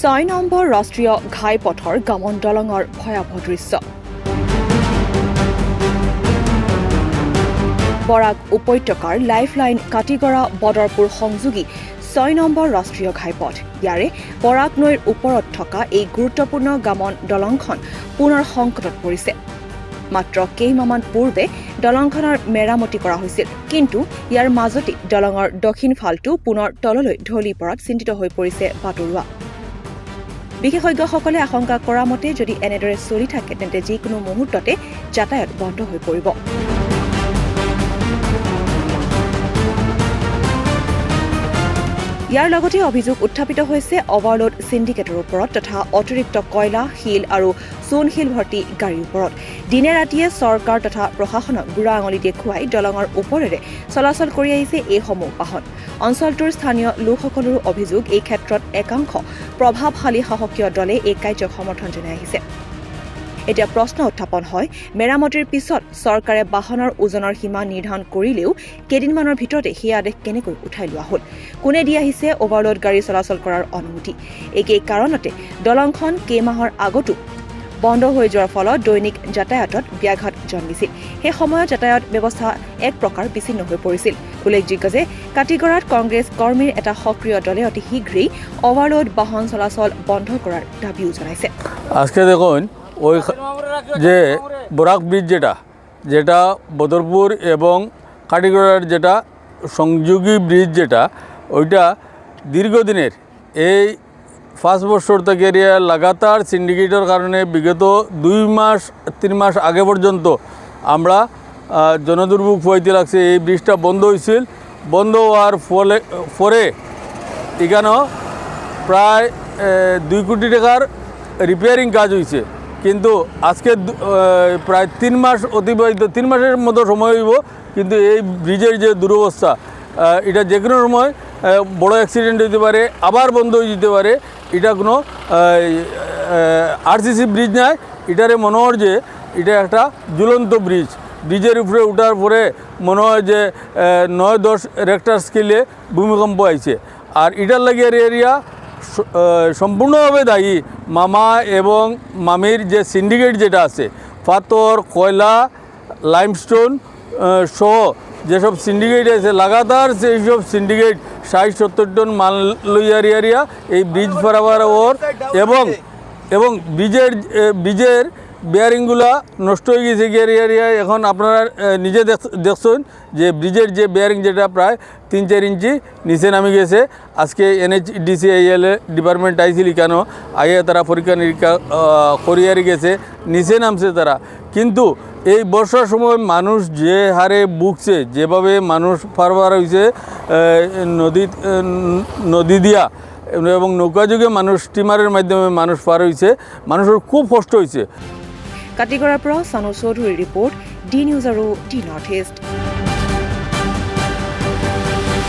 6 number ৰাষ্ট্ৰীয় ঘাইপথৰ Gammon দলঙৰ ভয়াৱহ দৃশ্য। বৰাক উপত্যকাৰ লাইফলাইন কাটিগড়া বদৰপুৰ সংযোগী 6 নম্বৰ ৰাষ্ট্ৰীয় ঘাইপথ। ইয়াৰে বৰাক নৈৰ ওপৰত থকা এই গুৰুত্বপূৰ্ণ গামন দলংখন পুনৰ সংকটত পৰিছে। মাত্ৰ কেইমাহমান পূৰ্বে দলংখনৰ মেৰামতি কৰা হৈছিল, কিন্তু ইয়াৰ মাজতে দলঙৰ দক্ষিণ ফালটো পুনৰ তললৈ ঢলি পৰাত চিন্তিত হৈ পৰিছে বাটৰুৱা। বিশেষজ্ঞসকলে আশংকা কৰা মতে যদি এনেদৰে চলি থাকে তেন্তে যিকোনো মুহূৰ্ততে যাতায়াত বন্ধ হৈ পৰিব। ইয়াৰ লগতে অভিযোগ উত্থাপিত হৈছে অভাৰলোড সিন্ডিকেটৰ ওপৰত তথা অতিৰিক্ত কয়লা, শিল আৰু চূণশিল ভৰ্তি গাড়ীৰ ওপৰত। দিনে ৰাতিয়ে চৰকাৰ তথা প্ৰশাসনক বুঢ়া আঙুলি দেখুৱাই দলঙৰ ওপৰেৰে চলাচল কৰি আহিছে এইসমূহ বাহন। অঞ্চলটোৰ স্থানীয় লোকসকলৰো অভিযোগ, এই ক্ষেত্ৰত একাংশ প্ৰভাৱশালী শাসকীয় দলে এই কাৰ্যক সমৰ্থন জনাই আহিছে। এতিয়া প্ৰশ্ন উত্থাপন হয়, মেৰামতিৰ পিছত চৰকাৰে বাহনৰ ওজনৰ সীমা নিৰ্ধাৰণ কৰিলেও কেইদিনমানৰ ভিতৰতে সেই আদেশ কেনেকৈ উঠাই লোৱা হ'ল? কোনে দি আহিছে অভাৰলোড গাড়ী চলাচল কৰাৰ অনুমতি? একেই কাৰণতে দলংখন কেইমাহৰ আগতো বন্ধ হৈ যোৱাৰ ফলত দৈনিক যাতায়াতত ব্যাঘাত জন্মিছিল। সেই সময়ত যাতায়াত ব্যৱস্থা এক প্ৰকাৰ বিচ্ছিন্ন হৈ পৰিছিল। উল্লেখযোগ্য যে কাটিগড়াত কংগ্ৰেছ কৰ্মীৰ এটা সক্ৰিয় দলে অতি শীঘ্ৰেই অভাৰলোড বাহন চলাচল বন্ধ কৰাৰ দাবীও জনাইছে। আজকে দেখুন ওই যে বরাক ব্রিজ যেটা বদরপুর এবং কাটিগড়ার যেটা সংযোগী ব্রিজ ওইটা দীর্ঘদিনের এই 5 বছর থেকে লাগাতার সিন্ডিকেটের কারণে বিগত 2-3 মাস আগে পর্যন্ত আমরা জনদুর্ভোগ হইতে লাগছে। এই ব্রিজটা বন্ধ হয়েছিল, বন্ধ হওয়ার পরে এখানেও প্রায় 2 কোটি টাকার রিপেয়ারিং কাজ হয়েছে, কিন্তু আজকে প্রায় 3 মাস অতিবাহিত, 3 মাসের মতো সময় হইব, কিন্তু এই ব্রিজের যে দুরবস্থা এটা যে কোনো সময় বড় অ্যাক্সিডেন্ট হইতে পারে, আবার বন্ধ হয়ে যেতে পারে। এটা কোনো আরসিসি ব্রিজ নয়, এটারে মনে হয় যে এটা একটা ঝুলন্ত ব্রিজ। ব্রিজের উপরে উঠার পরে মনে হয় যে 9-10 রেক্টার স্কেলে ভূমিকম্প আইছে। আর এটার লাগে এরিয়া সম্পূর্ণভাবে দায়ী মামা এবং মামির যে সিন্ডিকেট যেটা আছে, পাথর, কয়লা, লাইমস্টোন সহ যেসব সিন্ডিকেট আছে, লাগাতার সেই সব সিন্ডিকেট 60-70 টন মাল লইয়া এই ব্রিজ পারাবার এবং ব্রিজের বেয়ারিংগুলা নষ্ট হয়ে গেছে এরিয়া। এখন আপনারা নিজে দেখছেন যে ব্রিজের যে বেয়ারিং যেটা প্রায় 3-4 ইঞ্চি নিচে নামে গেছে। আজকে NHDCIL ডিপার্টমেন্ট আইছিল, কেন আইয়া তারা পরীক্ষা নিরীক্ষা করিয়ারি গেছে, নিচে নামছে তারা। কিন্তু এই বর্ষার সময় মানুষ যে হারে বুকছে, যেভাবে মানুষ পারবার হয়েছে নদী দিয়া এবং নৌকাযোগে মানুষ স্টিমারের মাধ্যমে মানুষ পার হয়েছে, মানুষের খুব কষ্ট হয়েছে। কাটিগড়াৰ পৰা সানু চৌধুৰীৰ ৰিপৰ্ট, ডি নিউজ আৰু ডি নৰ্থ ইষ্ট।